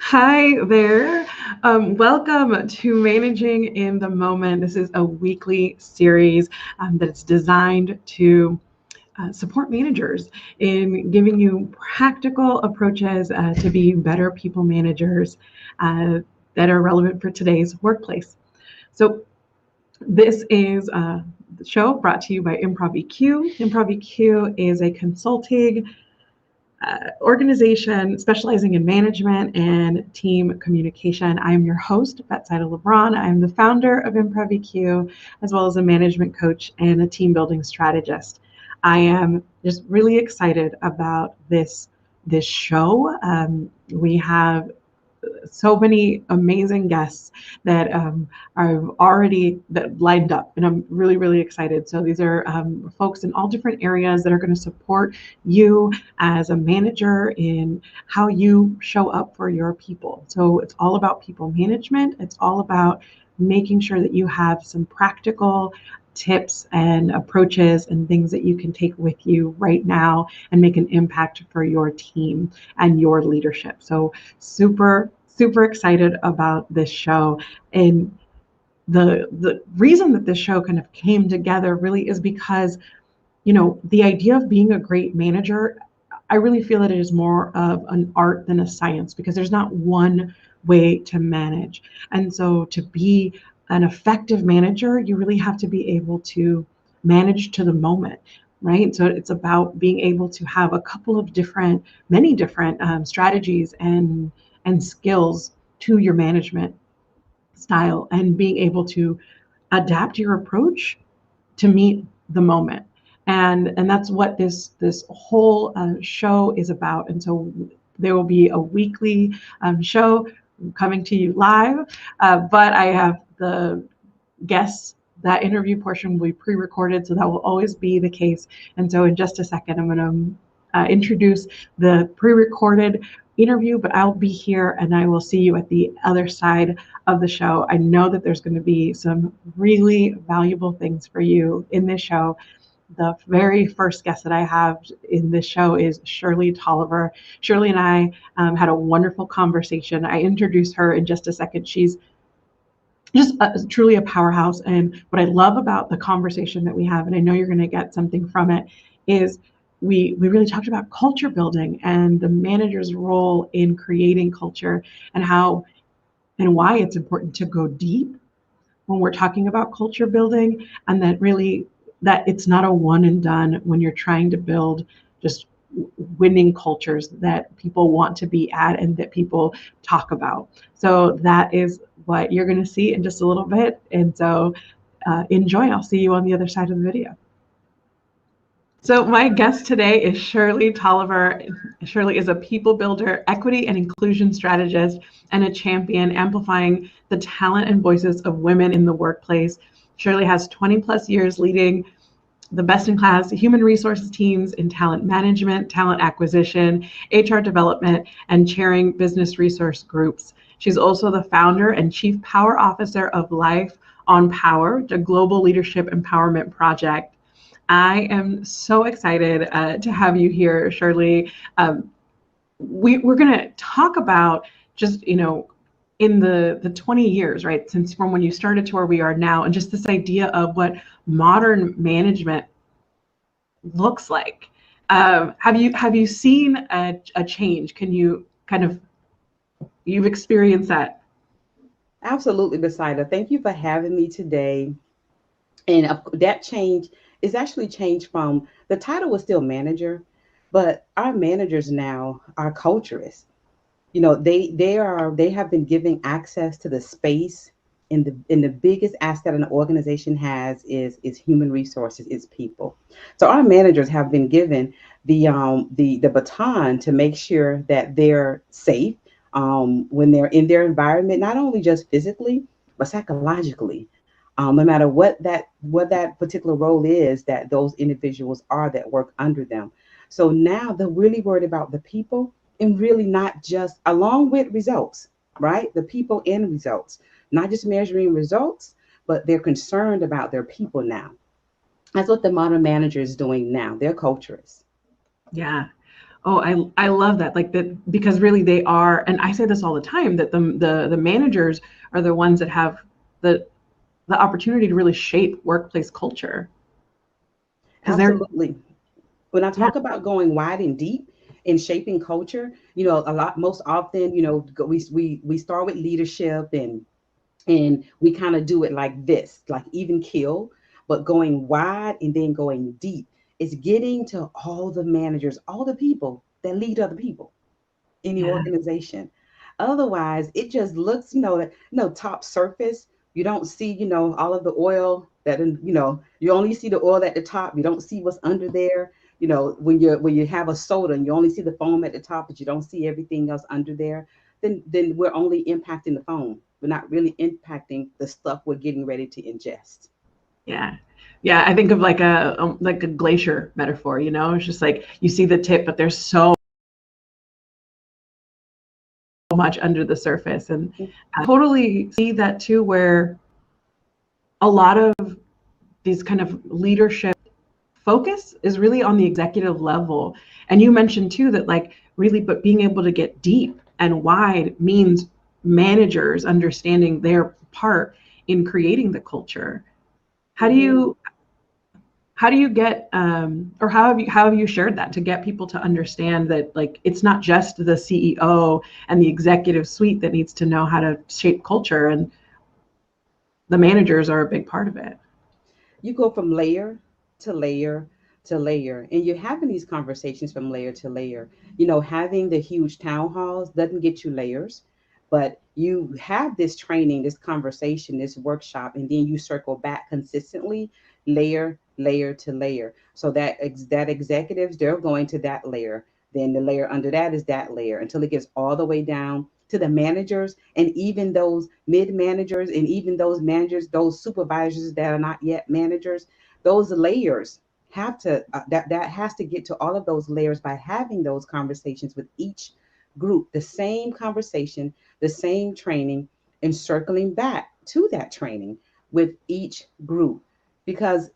Hi there. Welcome to Managing in the Moment. This is a weekly series that's designed to support managers in giving you practical approaches to be better people managers that are relevant for today's workplace. So, this is the show brought to you by ImprovEQ. ImprovEQ is a consulting organization specializing in management and team communication. I am your host, Betsaida LeBron. I am the founder of ImprovEQ, as well as a management coach and a team building strategist. I am just really excited about this show. We have so many amazing guests that are already that lined up, and I'm really excited. So these are folks in all different areas that are going to support you as a manager in how you show up for your people. So it's all about people management. It's all about making sure that you have some practical tips and approaches and things that you can take with you right now and make an impact for your team and your leadership. So super excited about this show. And the reason that this show kind of came together really is because, the idea of being a great manager, I really feel that it is more of an art than a science, because there's not one way to manage. And so to be an effective manager, you really have to be able to manage to the moment, right? So it's about being able to have a couple of many different strategies and skills to your management style, and being able to adapt your approach to meet the moment. And that's what this whole show is about. And so there will be a weekly show coming to you live, but I have the guests. That interview portion will be pre-recorded, so that will always be the case. And so in just a second, I'm going to introduce the pre-recorded interview, but I'll be here and I will see you at the other side of the show. I know that there's going to be some really valuable things for you in this show. The very first guest that I have in this show is Shirley Toliver. Shirley and I had a wonderful conversation. I introduce her in just a second. She's just truly a powerhouse. And what I love about the conversation that we have, and I know you're going to get something from it, is we really talked about culture building and the manager's role in creating culture, and how and why it's important to go deep when we're talking about culture building, and that it's not a one and done when you're trying to build just winning cultures that people want to be at and that people talk about. So that is what you're going to see in just a little bit. And so enjoy. I'll see you on the other side of the video. So my guest today is Shirley Toliver. Shirley is a people builder, equity and inclusion strategist, and a champion amplifying the talent and voices of women in the workplace. Shirley has 20 plus years leading the best-in-class human resources teams in talent management, talent acquisition, HR development, and chairing business resource groups. She's also the founder and chief power officer of Life on Power, the global leadership empowerment project. I am so excited to have you here, Shirley. We're going to talk about just, in the 20 years, right, since from when you started to where we are now, and just this idea of what modern management looks like. Have you seen a change? Can you you've experienced that? Absolutely, Betsaida. Thank you for having me today. And that change is actually changed from the title was still manager, but our managers now are culturists. They have been given access to the space, and the biggest asset an organization has is human resources, is people. So our managers have been given the baton to make sure that they're safe when they're in their environment, not only just physically but psychologically. No matter what that particular role is that those individuals are that work under them. So now they're really worried about the people, and really not just along with results, right? The people and results, not just measuring results, but they're concerned about their people now. That's what the modern manager is doing now. They're culturists. Yeah. Oh, I love that. Like that, because really they are, and I say this all the time, that the managers are the ones that have the the opportunity to really shape workplace culture because they're, Absolutely. When I yeah, talk about going wide and deep in shaping culture, you know, a lot most often, you know, we start with leadership and we kind of do it like this, like even kill, but going wide and then going deep. It's getting to all the managers, all the people that lead other people in the yeah, organization. Otherwise, it just looks, top surface. You don't see, all of the oil that, you only see the oil at the top. You don't see what's under there. When you have a soda and you only see the foam at the top, but you don't see everything else under there, then we're only impacting the foam. We're not really impacting the stuff we're getting ready to ingest. yeah. Yeah, I think of like a glacier metaphor, you know? It's just like you see the tip, but there's so much under the surface. And I totally see that too, where a lot of these kind of leadership focus is really on the executive level. And you mentioned too that like really, but being able to get deep and wide means managers understanding their part in creating the culture. How do Mm-hmm. you how do you get or how have you shared that to get people to understand that like it's not just the CEO and the executive suite that needs to know how to shape culture, and the managers are a big part of it. You go from layer to layer to layer, and you're having these conversations from layer to layer. Having the huge town halls doesn't get you layers, but you have this training, this conversation, this workshop, and then you circle back consistently, layer to layer. So that executives, they're going to that layer, then the layer under that is that layer, until it gets all the way down to the managers, and even those mid managers, and even those managers, those supervisors that are not yet managers. Those layers have to that has to get to all of those layers by having those conversations with each group, the same conversation, the same training, and circling back to that training with each group. Because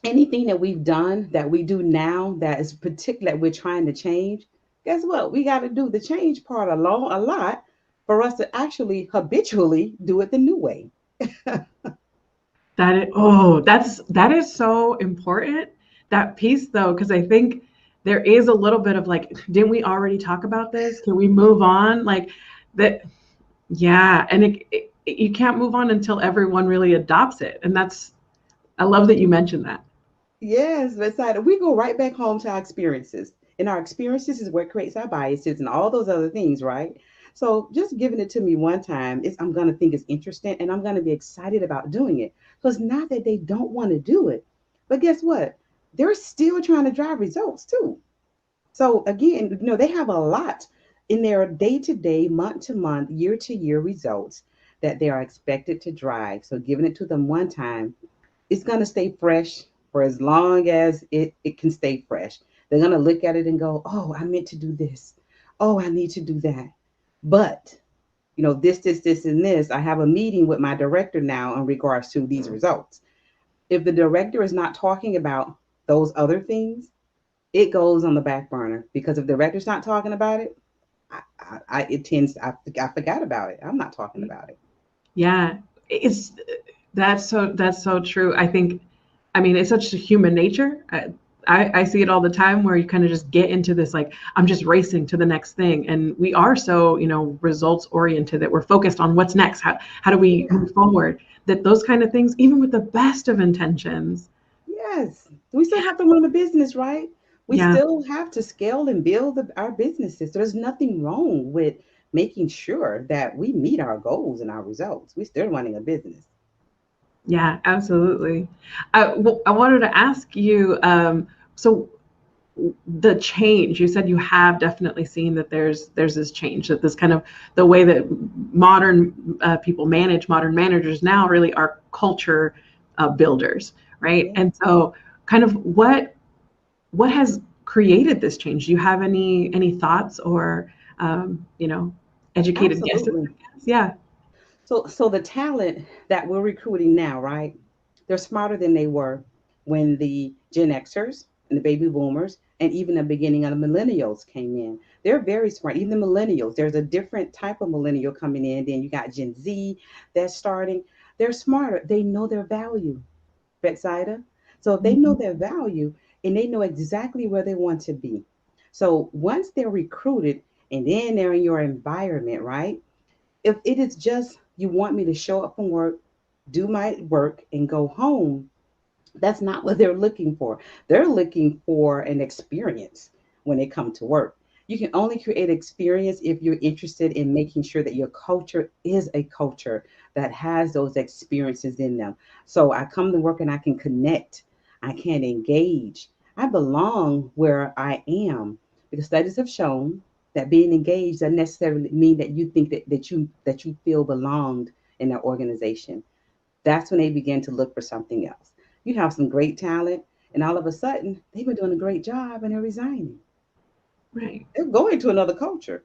anything that we've done, that we do now, that is particular, that we're trying to change, guess what? We got to do the change part alone a lot for us to actually habitually do it the new way. That is, oh, that is so important. That piece though, because I think there is a little bit of like, didn't we already talk about this? Can we move on? Like that, yeah. And you can't move on until everyone really adopts it. And that's, I love that you mentioned that. Yes, Betsaida, we go right back home to our experiences. And our experiences is what creates our biases and all those other things, right? So just giving it to me one time is, I'm gonna think it's interesting, and I'm gonna be excited about doing it. So it's not that they don't want to do it, but guess what? They're still trying to drive results too. So again, they have a lot in their day to day, month to month, year to year results that they are expected to drive. So giving it to them one time, it's going to stay fresh for as long as it can stay fresh. They're going to look at it and go, oh, I meant to do this. Oh, I need to do that. But, this, and this, I have a meeting with my director now in regards to these results. If the director is not talking about those other things, it goes on the back burner, because if the director's not talking about it, I forgot about it. I'm not talking about it. Yeah. It's, that's so true. I think, I mean, it's such a human nature. I see it all the time where you kind of just get into this like I'm just racing to the next thing, and we are so results oriented that we're focused on what's next. How do we Yeah. move forward? That those kind of things, even with the best of intentions, Yes, we still have to run a business, right? We yeah, still have to scale and build our businesses. There's nothing wrong with making sure that we meet our goals and our results. We're still running a business. yeah, absolutely. I wanted to ask you, so the change you said you have definitely seen that there's this change, that this kind of the way that modern people manage, modern managers now really are culture builders, right? Yeah, And so kind of what has created this change? Do you have any thoughts or educated guesses, I absolutely. guess? Yeah. So the talent that we're recruiting now, right? They're smarter than they were when the Gen Xers and the baby boomers, and even the beginning of the millennials came in. They're very smart. Even the millennials, there's a different type of millennial coming in. Then you got Gen Z that's starting. They're smarter. They know their value, Betsaida. So if they know Mhm. their value and they know exactly where they want to be. So once they're recruited and then they're in your environment, right? If it is just you want me to show up from work, do my work, and go home, that's not what they're looking for. They're looking for an experience when they come to work. You can only create experience if you're interested in making sure that your culture is a culture that has those experiences in them. So I come to work and I can connect, I can engage, I belong where I am. Because studies have shown that being engaged doesn't necessarily mean that you think that you feel belonged in that organization. That's when they begin to look for something else. You have some great talent, and all of a sudden, they've been doing a great job and they're resigning. Right. They're going to another culture.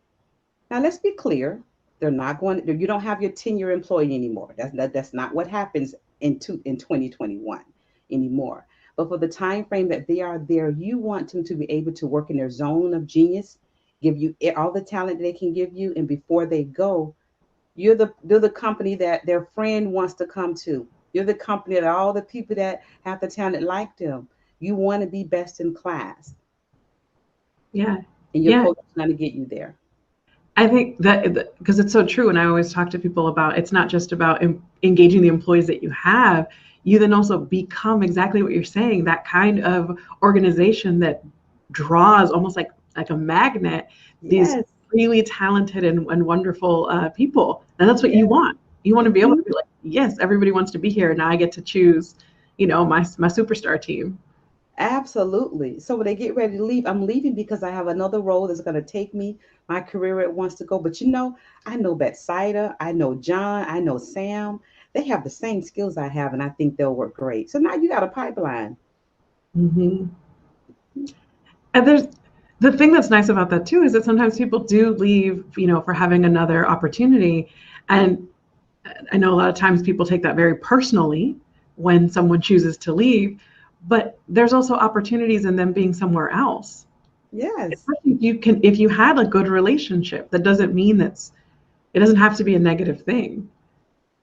Now, let's be clear. They're not going. You don't have your 10-year employee anymore. That's not what happens in 2021 anymore. But for the time frame that they are there, you want them to be able to work in their zone of genius, give you all the talent they can give you, and before they go, you're the company that their friend wants to come to. You're the company that all the people that have the talent like them. You want to be best in class, Yeah. and your Yeah. coach is going to get you there. I think that because it's so true, and I always talk to people about it's not just about engaging the employees that you have. You then also become exactly what you're saying, that kind of organization that draws almost like a magnet these Yes. really talented and wonderful people, and that's what you Yes. want. You want to be able Mhm. to be like, yes, everybody wants to be here, and now I get to choose, my superstar team. Absolutely. So when they get ready to leave, I'm leaving because I have another role that's going to take me my career where it wants to go. But I know Betsaida, I know John, I know Sam. They have the same skills I have, and I think they'll work great. So now you got a pipeline. Hmm. And there's the thing that's nice about that too is that sometimes people do leave, for having another opportunity. And I know a lot of times people take that very personally when someone chooses to leave, but there's also opportunities in them being somewhere else. Yes. Especially if you had a good relationship, that doesn't mean it doesn't have to be a negative thing.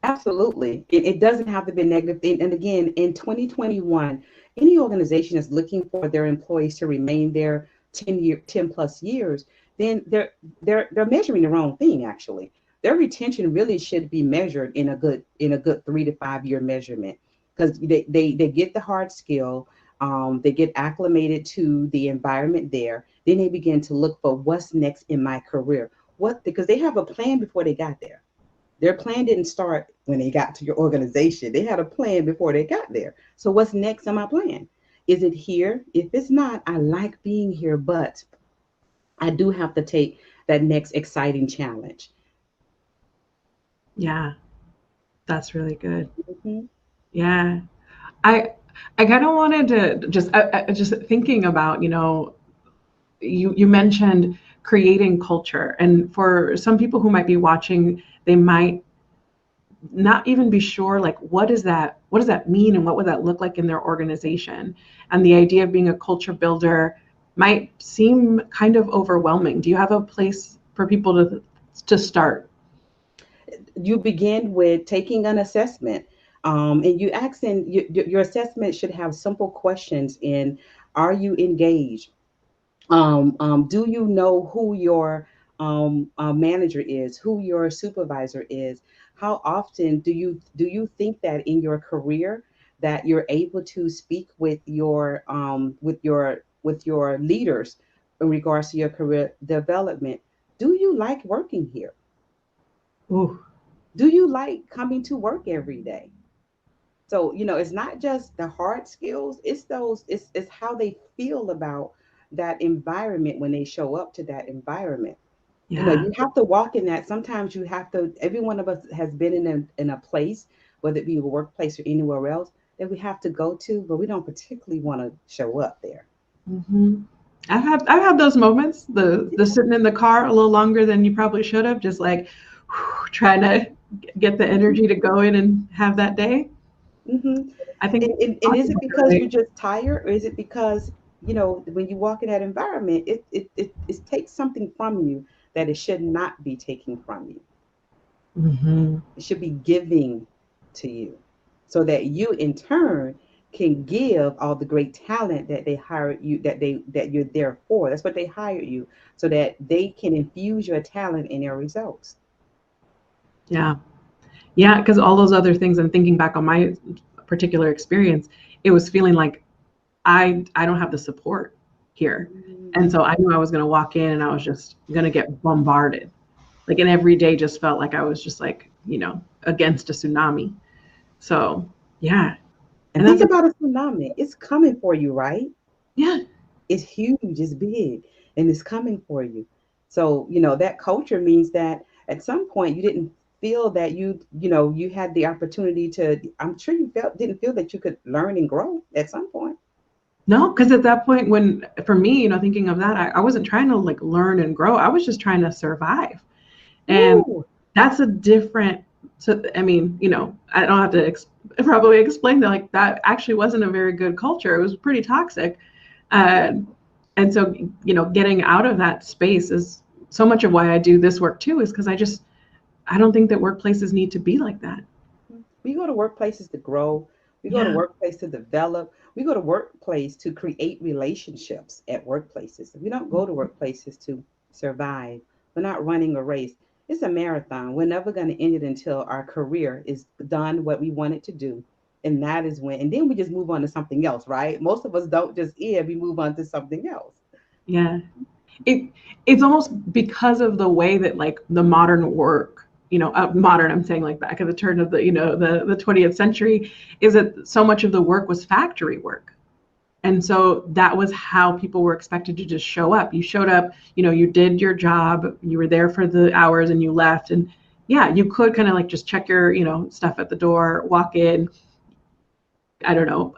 Absolutely. It doesn't have to be a negative thing. And again, in 2021, any organization is looking for their employees to remain there 10 plus years, then they're measuring the wrong thing actually. Their retention really should be measured in a good 3 to 5 year measurement because they get the hard skill, they get acclimated to the environment there, then they begin to look for what's next in my career. What because they have a plan before they got there. Their plan didn't start when they got to your organization. They had a plan before they got there. So what's next on my plan? Is it here? If it's not, I like being here, but I do have to take that next exciting challenge. Yeah, that's really good. Mhm. Yeah. I I kind of wanted to just thinking about, you mentioned creating culture, and for some people who might be watching, they might not even be sure, like, what does that mean and what would that look like in their organization, and the idea of being a culture builder might seem kind of overwhelming. Do you have a place for people to start? You begin with taking an assessment, and you ask in your assessment should have simple questions in: Are you engaged? Do you know who your manager is, who your supervisor is? How often do you think that in your career that you're able to speak with your leaders in regards to your career development? Do you like working here? Ooh, Do you like coming to work every day? So, it's not just the hard skills, it's how they feel about that environment when they show up to that environment. yeah. You have to walk in that. Sometimes you have to, every one of us has been in a place, whether it be a workplace or anywhere else, that we have to go to, but we don't particularly want to show up there. Hmm. I've had those moments, the sitting in the car a little longer than you probably should have, just like trying to get the energy to go in and have that day. Hmm. I think And is talking it about because you're it, just tired, or is it because? when you walk in that environment, it takes something from you that it should not be taking from you. Hmm. It should be giving to you, so that you in turn can give all the great talent that they hired you, that you're there for. That's what they hired you, so that they can infuse your talent in their results. Yeah. Yeah, because all those other things, and thinking back on my particular experience, it was feeling like I don't have the support here. And so I knew I was going to walk in and I was just going to get bombarded. Like, and every day just felt like I was just like, against a tsunami. So, yeah. And And think that's a, about a tsunami. It's coming for you, right? yeah, It's huge, it's big, and it's coming for you. So, that culture means that at some point you didn't feel that you had the opportunity to, I'm sure you didn't feel that you could learn and grow at some point. no, because at that point, when for me, thinking of that, I wasn't trying to like learn and grow. I was just trying to survive. And Ooh. that's a different, so I mean, I don't have to probably explain that, like, that actually wasn't a very good culture. It was pretty toxic. uh, and so, getting out of that space is so much of why I do this work too, is because I don't think that workplaces need to be like that. We go to workplaces to grow. We go to Yeah. workplace to develop. We go to workplace to create relationships at workplaces. We don't go to workplaces to survive. We're not running a race. It's a marathon. We're never going to end it until our career is done what we wanted to do. And that is when, and then we just move on to something else, right? Most of us don't just end, we move on to something else. Yeah. It's almost because of the way that, like, the modern work, modern, I'm saying, like, back at the turn of the 20th century, is that so much of the work was factory work. And so that was how people were expected to just show up. You showed up, you did your job, you were there for the hours, and you left. And yeah, you could kind of like just check your, stuff at the door, walk in, I don't know,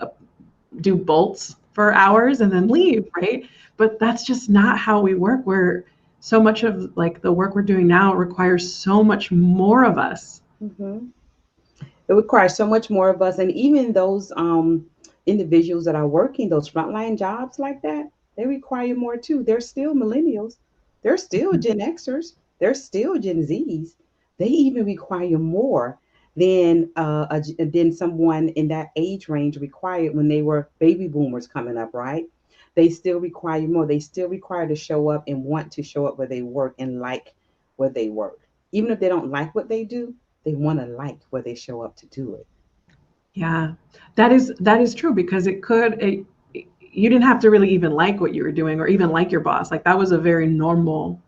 do bolts for hours and then leave, right? But that's just not how we work. Where so much of like the work we're doing now requires so much more of us. Hmm. It requires so much more of us. And even those individuals that are working those frontline jobs like that, they require more too. They're still millennials. They're still Gen Xers. They're still Gen Zs. They even require more than someone in that age range required when they were baby boomers coming up, right? They still require more. They still require to show up and want to show up where they work and like where they work. Even if they don't like what they do, they want to like where they show up to do it. Yeah, that is true, because you didn't have to really even like what you were doing or even like your boss. Like, that was a very normal,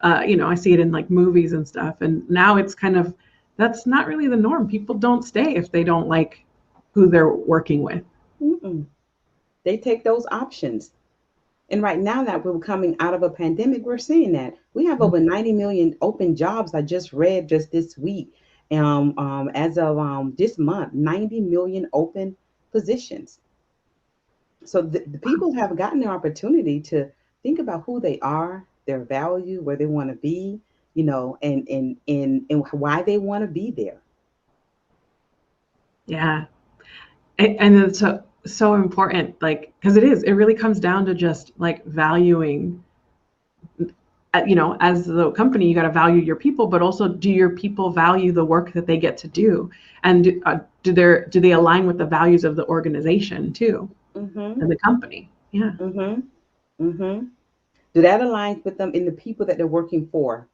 I see it in like movies and stuff. And now it's kind of, that's not really the norm. People don't stay if they don't like who they're working with. Mm-mm. They take those options. And right now that we're coming out of a pandemic, we're seeing that. We have over 90 million open jobs. I just read just this week. As of this month, 90 million open positions. So the people have gotten the opportunity to think about who they are, their value, where they want to be, and why they want to be there. Yeah. And it's so important, like, because it really comes down to just like valuing, as the company, you got to value your people, but also, do your people value the work that they get to do? And do they align with the values of the organization too, Mm-hmm. and the company? Yeah. Mm-hmm. Mm-hmm. Do that align with them in the people that they're working for?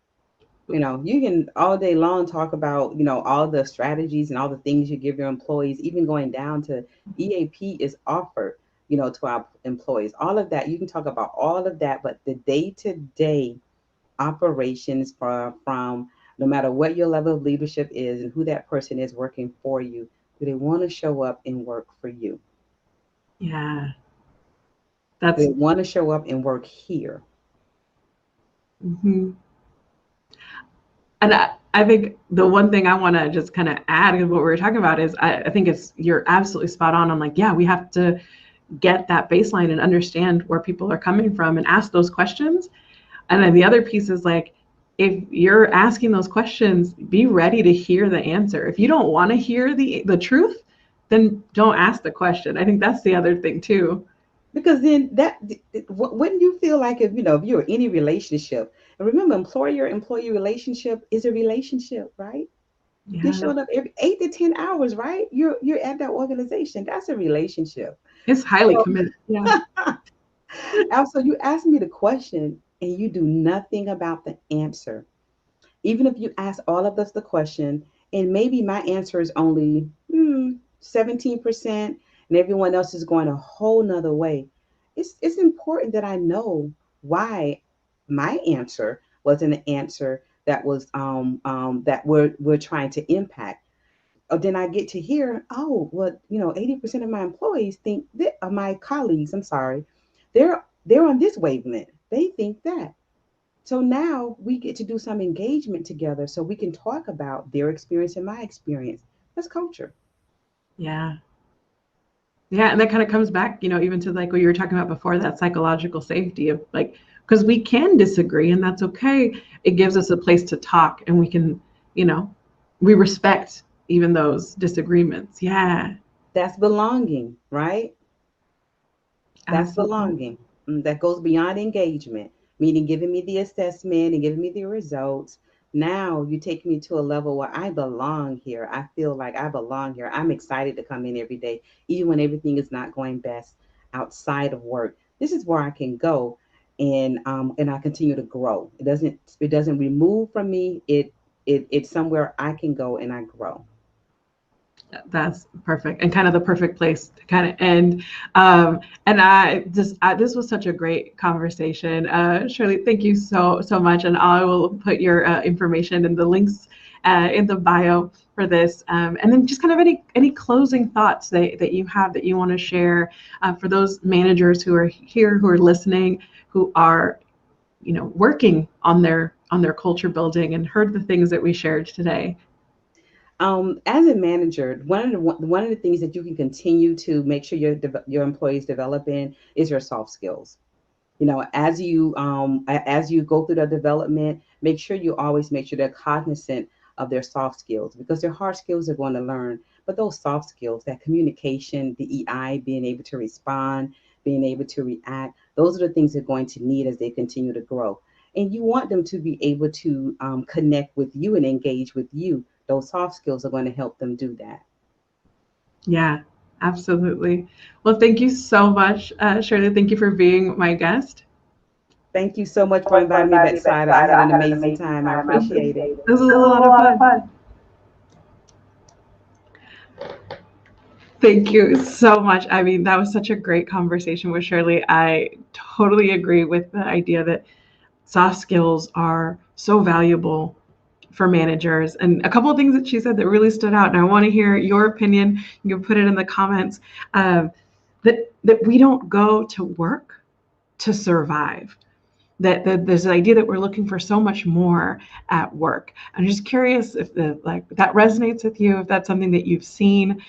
You can all day long talk about, all the strategies and all the things you give your employees, even going down to EAP is offered, to our employees. All of that, you can talk about all of that, but the day-to-day operations from no matter what your level of leadership is and who that person is working for you, do they want to show up and work for you? Yeah. Do That's they want to show up and work here? mhm. And I think the one thing I want to just kind of add to what we were talking about is, I think you're absolutely spot on. I'm like, yeah, we have to get that baseline and understand where people are coming from and ask those questions. And then the other piece is like, if you're asking those questions, be ready to hear the answer. If you don't want to hear the truth, then don't ask the question. I think that's the other thing too. Because then wouldn't you feel like if if you're in any relationship, and remember, employer-employee relationship is a relationship, right? You're Yeah, showing up every 8 to 10 hours, right? You're at that organization. That's a relationship. it's highly So, committed. Yeah. so you ask me the question and you do nothing about the answer. Even if you ask all of us the question, and maybe my answer is only 17%, and everyone else is going a whole nother way. It's important that I know why my answer wasn't an answer that was that we're trying to impact. Then I get to hear, oh, well, 80% of my employees think that, my colleagues, I'm sorry, they're on this wavelength. They think that. So now we get to do some engagement together so we can talk about their experience and my experience. That's culture. Yeah. Yeah, and that kind of comes back, even to like what you were talking about before, that psychological safety of like, because we can disagree and that's okay. It gives us a place to talk and we can, you know, we respect even those disagreements. Yeah, That's belonging, right? That's absolutely. belonging. That goes beyond engagement, meaning giving me the assessment and giving me the results. Now you take me to a level where I belong here. I feel like I belong here. I'm excited to come in every day, even when everything is not going best outside of work. This is where I can go, and I continue to grow. It doesn't remove from me. It's somewhere I can go and I grow. That's perfect and kind of the perfect place to kind of end. And this was such a great conversation. Shirley, thank you so much. And I will put your information and the links in the bio for this. And then just kind of any closing thoughts that you have that you want to share for those managers who are here, who are listening, who are working on their culture building and heard the things that we shared today. As a manager, one of the things that you can continue to make sure your employees develop in is your soft skills. As you go through the development, make sure you always make sure they're cognizant of their soft skills, because their hard skills are going to learn, but those soft skills, that communication, the EI, being able to respond, being able to react, those are the things they're going to need as they continue to grow. And you want them to be able to connect with you and engage with you. Those soft skills are going to help them do that. Yeah, absolutely. Well, thank you so much, Shirley. Thank you for being my guest. Thank you so much for inviting me, Betsaida. I had an amazing time. I appreciate it. This was a lot of fun. Thank you so much. I mean, that was such a great conversation with Shirley. I totally agree with the idea that soft skills are so valuable for managers. And a couple of things that she said that really stood out, and I want to hear your opinion. You can put it in the comments. That we don't go to work to survive. That there's an idea that we're looking for so much more at work. I'm just curious if that resonates with you, if that's something that you've seen.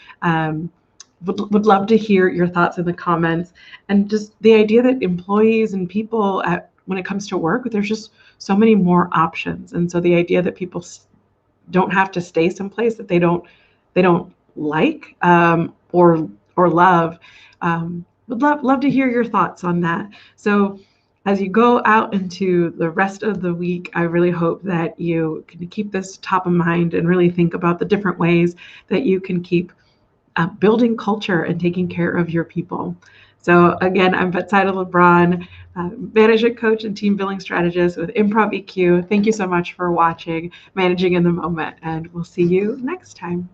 Would love to hear your thoughts in the comments, and just the idea that employees and people when it comes to work, there's just so many more options, and so the idea that people don't have to stay someplace that they don't like, or love. Would love to hear your thoughts on that. So as you go out into the rest of the week, I really hope that you can keep this top of mind and really think about the different ways that you can keep building culture and taking care of your people. So again, I'm Betsaida LeBron, management coach and team building strategist with ImprovEQ. Thank you so much for watching Managing in the Moment, and we'll see you next time.